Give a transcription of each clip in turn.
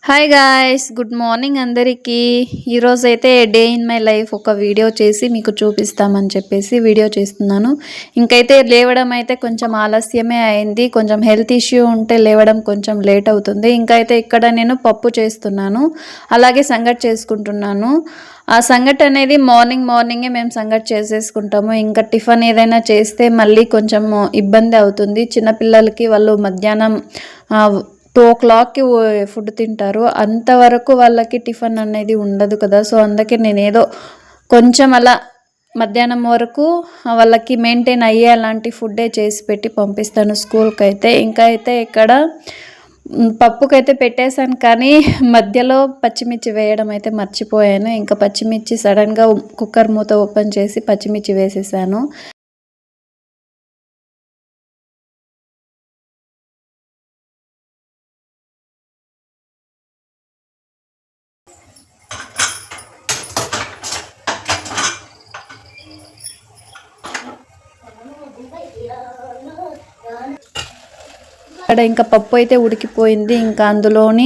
Hi guys, good morning అందరికీ. ఈరోజైతే day in my life ఒక వీడియో చేసి మీకు చూపిస్తామని చెప్పేసి వీడియో చేస్తున్నాను. ఇంకైతే లేవడం అయితే కొంచెం ఆలస్యమే అయింది. కొంచెం హెల్త్ ఇష్యూ ఉంటే లేవడం కొంచెం లేట్ అవుతుంది. ఇంకైతే ఇక్కడ నేను పప్పు చేస్తున్నాను, అలాగే సంగటి చేసుకుంటున్నాను. ఆ సంగటి అనేది మార్నింగే మేము సంగటి చేసేసుకుంటాము. ఇంకా టిఫిన్ ఏదైనా చేస్తే మళ్ళీ కొంచెం ఇబ్బంది అవుతుంది. చిన్నపిల్లలకి వాళ్ళు మధ్యాహ్నం 2 o'clockకి ఫుడ్ తింటారు. అంతవరకు వాళ్ళకి టిఫిన్ అనేది ఉండదు కదా. సో అందుకే నేను ఏదో కొంచెం అలా మధ్యాహ్నం వరకు వాళ్ళకి మెయింటైన్ అయ్యే అలాంటి ఫుడ్డే చేసి పెట్టి పంపిస్తాను స్కూల్కి అయితే. ఇంకా అయితే ఇక్కడ పప్పుకైతే పెట్టేశాను, కానీ మధ్యలో పచ్చిమిర్చి వేయడం అయితే మర్చిపోయాను. ఇంకా పచ్చిమిర్చి సడన్గా కుక్కర్ మూత ఓపెన్ చేసి పచ్చిమిర్చి వేసేసాను. ఇక్కడ ఇంకా పప్పు అయితే ఉడికిపోయింది. ఇంకా అందులోని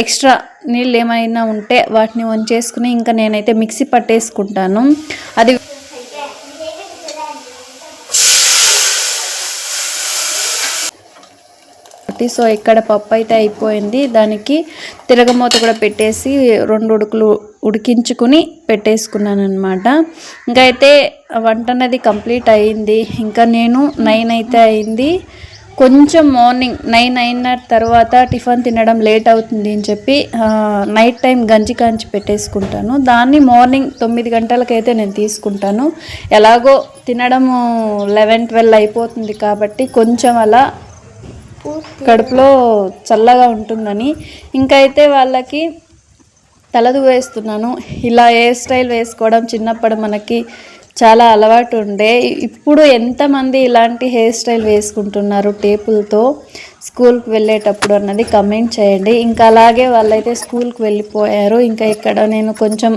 ఎక్స్ట్రా నీళ్ళు ఏమైనా ఉంటే వాటిని వంచేసుకుని ఇంకా నేనైతే మిక్సీ పట్టేసుకుంటాను. అది సో ఇక్కడ పప్పు అయితే అయిపోయింది. దానికి తిరగమూత కూడా పెట్టేసి 2 ఉడుకులు ఉడికించుకుని పెట్టేసుకున్నాను అనమాట. ఇంకా అయితే వంట అనేది కంప్లీట్ అయింది. ఇంకా నేను 9 అయితే అయింది. కొంచెం మార్నింగ్ 9 అయిన తర్వాత టిఫిన్ తినడం లేట్ అవుతుంది అని చెప్పి నైట్ టైం గంజి కాంచి పెట్టేసుకుంటాను. దాన్ని మార్నింగ్ 9 గంటలకైతే నేను తీసుకుంటాను. ఎలాగో తినడం 11-12 అయిపోతుంది కాబట్టి కొంచెం అలా కడుపులో చల్లగా ఉంటుందని ఇంకైతే వాళ్ళకి తలదు వేస్తున్నాను. ఇలా హెయిర్ స్టైల్ వేసుకోవడం చిన్నప్పుడు మనకి చాలా అలవాటు ఉండే. ఇప్పుడు ఎంతమంది ఇలాంటి హెయిర్ స్టైల్ వేసుకుంటున్నారు టేపులతో స్కూల్కి వెళ్ళేటప్పుడు అన్నది కమెంట్ చేయండి. ఇంకా అలాగే వాళ్ళైతే స్కూల్కి వెళ్ళిపోయారు. ఇంకా ఇక్కడ నేను కొంచెం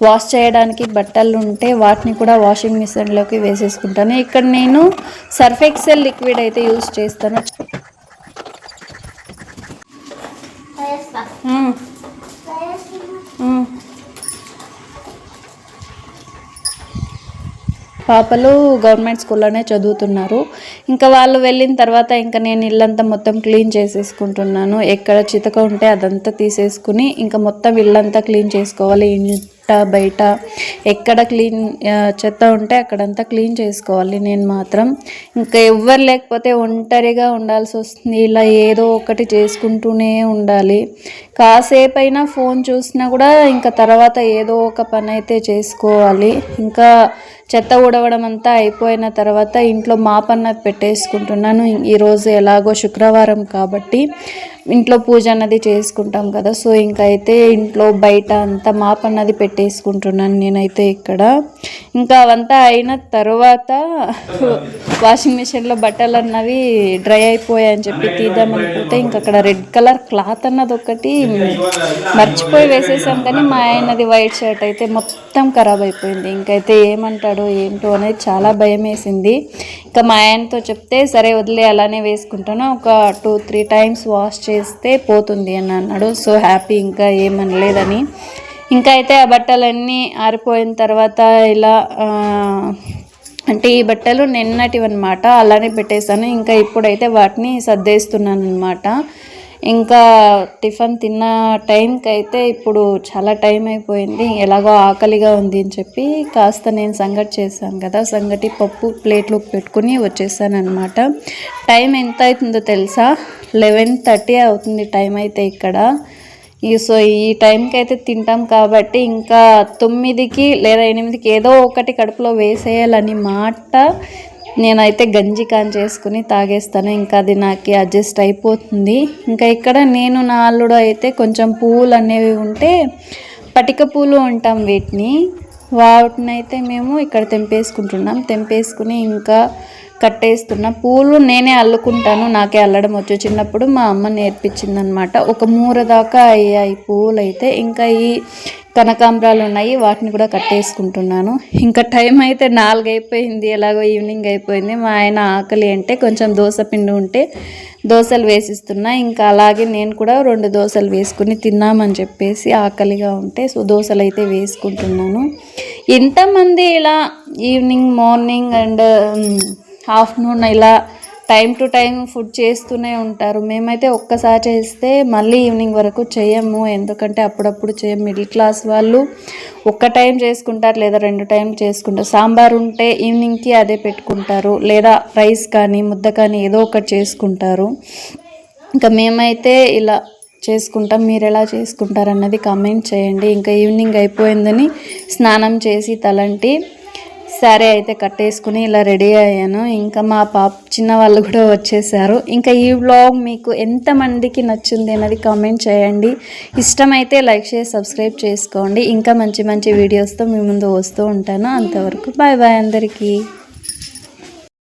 వాష్ చేయడానికి బట్టలు ఉంటే వాటిని కూడా వాషింగ్ మిషన్లోకి వేసేసుకుంటాను. ఇక్కడ నేను సర్ఫ్ ఎక్సెల్ లిక్విడ్ అయితే యూజ్ చేస్తాను. పాపలు గవర్నమెంట్ స్కూల్లోనే చదువుతున్నారు. ఇంకా వాళ్ళు వెళ్ళిన తర్వాత ఇంకా నేను ఇల్లంతా మొత్తం క్లీన్ చేసేసుకుంటున్నాను. ఎక్కడ చితక ఉంటే అదంతా తీసేసుకుని ఇంకా మొత్తం ఇల్లంతా క్లీన్ చేసుకోవాలి. బయట ఎక్కడ చెత్త ఉంటే అక్కడంతా క్లీన్ చేసుకోవాలి నేను మాత్రం. ఇంకా ఎవ్వరు లేకపోతే ఒంటరిగా ఉండాల్సి వస్తుంది. ఇలా ఏదో ఒకటి చేసుకుంటూనే ఉండాలి. కాసేపైనా ఫోన్ చూసినా కూడా ఇంకా తర్వాత ఏదో ఒక పని అయితే చేసుకోవాలి. ఇంకా చెత్త ఊడవడం అంతా అయిపోయిన తర్వాత ఇంట్లో మాపన్నది పెట్టేసుకుంటున్నాను. ఈరోజు ఎలాగో శుక్రవారం కాబట్టి ఇంట్లో పూజ అన్నది చేసుకుంటాం కదా. సో ఇంకైతే ఇంట్లో బయట అంతా మాపన్నది పెట్టేసుకుంటున్నాను నేనైతే ఇక్కడ. ఇంకా అవంతా అయిన తర్వాత వాషింగ్ మిషన్లో బట్టలు అన్నవి డ్రై అయిపోయాయని చెప్పి తీద్దామనుకుంటే ఇంక అక్కడ రెడ్ కలర్ క్లాత్ అన్నది ఒకటి మర్చిపోయి వేసేసాం, కానీ మా ఆయనది వైట్ షర్ట్ అయితే మొత్తం ఖరాబ్ అయిపోయింది. ఇంకైతే ఏమంటాడో ఏంటో అనేది చాలా భయం వేసింది. ఇంకా మా ఆయనతో చెప్తే సరే వదిలే అలానే వేసుకుంటాను, ఒక 2-3 టైమ్స్ వాష్ చేస్తే పోతుంది అని అన్నాడు. సో హ్యాపీ, ఇంకా ఏమనలేదని. ఇంకా అయితే ఆ బట్టలన్నీ ఆరిపోయిన తర్వాత ఇలా అంటే ఈ బట్టలు నిన్నటివి అనమాట, అలానే పెట్టేశాను. ఇంకా ఇప్పుడైతే వాటిని సర్దేస్తున్నాను అనమాట. ఇంకా టిఫిన్ తిన్న టైంకి అయితే ఇప్పుడు చాలా టైం అయిపోయింది. ఎలాగో ఆకలిగా ఉంది అని చెప్పి కాస్త నేను సంగటి చేశాను కదా, సంగటి పప్పు ప్లేట్లోకి పెట్టుకుని వచ్చేసాను అనమాట. టైం ఎంత అవుతుందో తెలుసా? 11:30 అవుతుంది టైం అయితే ఇక్కడ. సో ఈ టైంకి అయితే తింటాం కాబట్టి ఇంకా 9కి లేదా 8కి ఏదో ఒకటి కడుపులో వేసేయాలని మాట. నేనైతే గంజి చేసుకుని తాగేస్తాను. ఇంకా అది నాకు అడ్జస్ట్ అయిపోతుంది. ఇంకా ఇక్కడ నేను నా అల్లుడు అయితే కొంచెం పువ్వులు అనేవి ఉంటే పటిక పూలు అంటాం వాటిని అయితే మేము ఇక్కడ తెంపేసుకుని ఇంకా కట్టేస్తున్న పూలు నేనే అల్లుకుంటాను. నాకే అల్లడం వచ్చు. చిన్నప్పుడు మా అమ్మ నేర్పించింది అనమాట. ఒక 3 దాకా అయ్యాయి పువ్వులు అయితే. ఇంకా ఈ కనకాంబరాలు ఉన్నాయి, వాటిని కూడా కట్టేసుకుంటున్నాను. ఇంకా టైం అయితే 4 అయిపోయింది. ఎలాగో ఈవినింగ్ అయిపోయింది. మా ఆయన ఆకలి అంటే కొంచెం దోశ పిండి ఉంటే దోశలు వేసిస్తున్నా. ఇంకా అలాగే నేను కూడా 2 దోశలు వేసుకుని తిన్నామని చెప్పేసి ఆకలిగా ఉంటే సో దోశలు అయితే వేసుకుంటున్నాను. ఎంతమంది ఇలా ఈవినింగ్, మార్నింగ్ అండ్ ఆఫ్టర్నూన్ ఇలా టైం టు టైం ఫుడ్ చేస్తూనే ఉంటారు. మేమైతే ఒక్కసారి చేస్తే మళ్ళీ ఈవినింగ్ వరకు చేయము, ఎందుకంటే అప్పుడప్పుడు చేయము. మిడిల్ క్లాస్ వాళ్ళు ఒక్క టైం చేసుకుంటారు లేదా 2 టైం చేసుకుంటారు. సాంబార్ ఉంటే ఈవినింగ్కి అదే పెట్టుకుంటారు, లేదా రైస్ కానీ ముద్ద కానీ ఏదో ఒకటి చేసుకుంటారు. ఇంకా మేమైతే ఇలా చేసుకుంటాం. మీరు ఎలా చేసుకుంటారు అన్నది కామెంట్ చేయండి. ఇంకా ఈవినింగ్ అయిపోయిందని స్నానం చేసి తలంటి శారీ అయితే కట్టేసుకుని ఇలా రెడీ అయ్యాను. ఇంకా మా చిన్న వాళ్ళు కూడా వచ్చేసారు. ఇంకా ఈ వ్లాగ్ మీకు ఎంతమందికి నచ్చింది అన్నది కామెంట్ చేయండి. ఇష్టమైతే లైక్ చేసి సబ్స్క్రైబ్ చేసుకోండి. ఇంకా మంచి మంచి వీడియోస్తో మీ ముందు వస్తూ ఉంటాను. అంతవరకు బాయ్ బాయ్ అందరికీ.